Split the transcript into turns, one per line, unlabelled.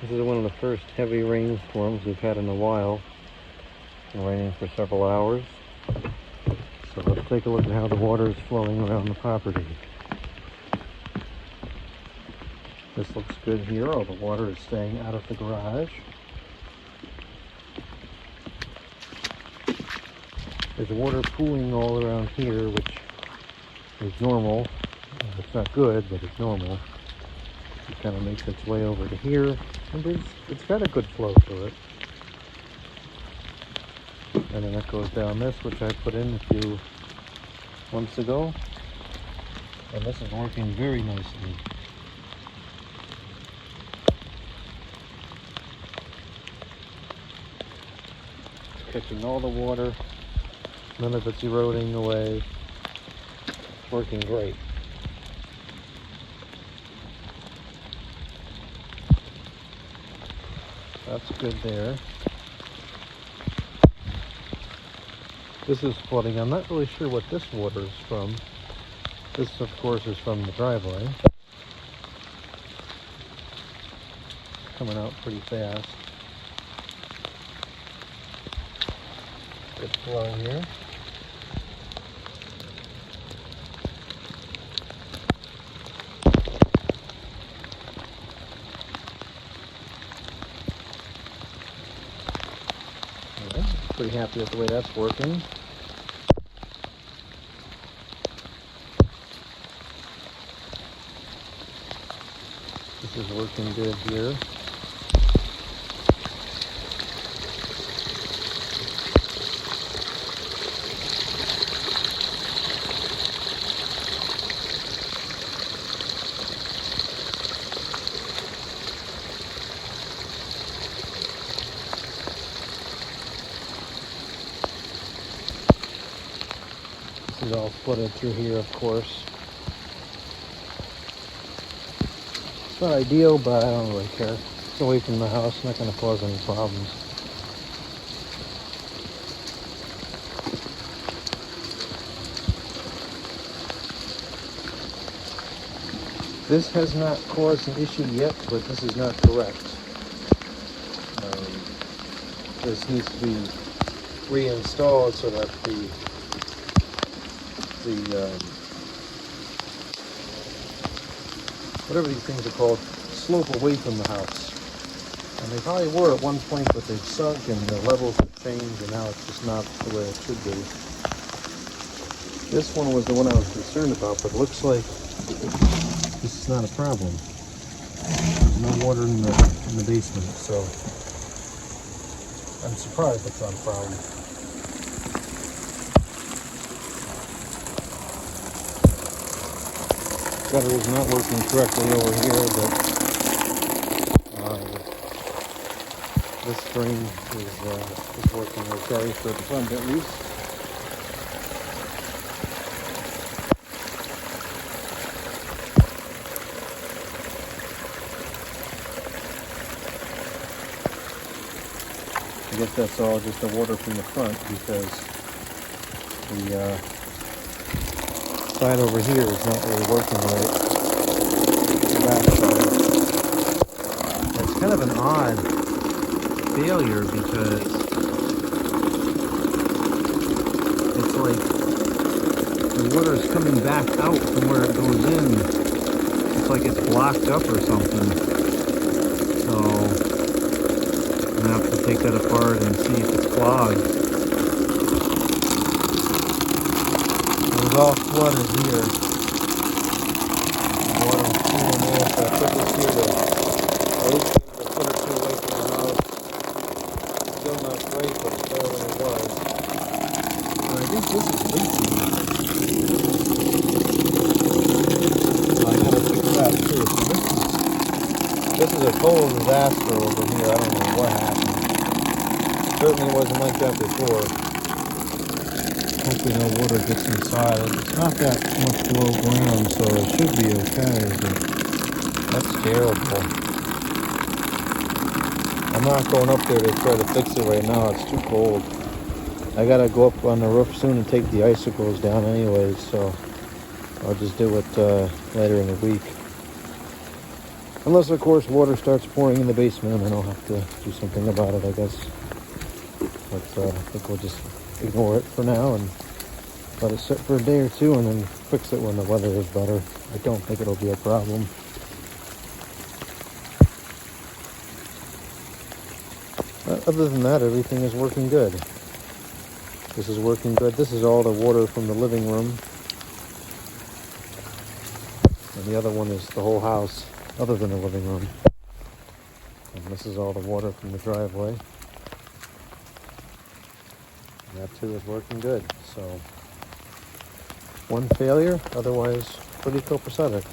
This is one of the first heavy rainstorms we've had in a while. It's been raining for several hours. So let's take a look at how the water is flowing around the property. This looks good here. All the water is staying out of the garage. There's water pooling all around here, which is normal. It's not good, but it's normal. It kind of makes its way over to here, and it's got a good flow to it. And then it goes down this, which I put in a few months ago, and this is working very nicely. It's catching all the water, none of it's eroding away. It's working great. That's good there. This is flooding. I'm not really sure what this water is from. This, of course, is from the driveway. Coming out pretty fast. Good flow here. Pretty happy with the way that's working. This is working good here. This is all flooded through here, of course. It's not ideal, but I don't really care. It's away from the house, not going to cause any problems. This has not caused an issue yet, but this is not correct. This needs to be reinstalled so that the whatever these things are called, slope away from the house. And they probably were at one point, but they've sunk and the levels have changed, and now it's just not the way it should be. This one was the one I was concerned about, but it looks like this is not a problem. There's no water in the basement, so I'm surprised it's not a problem. Gutter is not working correctly over here, but this drain is working okay for the front at least. I guess that's all just the water from the front, because the side over here is not really working right. Back side. It's kind of an odd failure, because it's like the water is coming back out from where it goes in. It's like it's blocked up or something. So I'm gonna have to take that apart and see if it's clogged. It was all flooded here. The water was pooling in, so I took this here to open a foot or two away from the house. It's still not great, but it's better than it was. And I think this is leaking. I gotta fix that too. So this is a total disaster over here. I don't know what happened. Certainly wasn't like that before. Hopefully no water gets inside. It's not that much below ground, so it should be okay, but that's terrible. I'm not going up there to try to fix it right now. It's too cold. I gotta go up on the roof soon and take the icicles down anyways, so I'll just do it later in the week. Unless, of course, water starts pouring in the basement, and then I'll have to do something about it, I guess. But I think we'll just ignore it for now and let it sit for a day or two and then fix it when the weather is better. I don't think it'll be a problem. Other than that, everything is working good. This is working good. This is all the water from the living room. And the other one is the whole house, other than the living room. And this is all the water from the driveway. And that too is working good. So, one failure, otherwise pretty copacetic.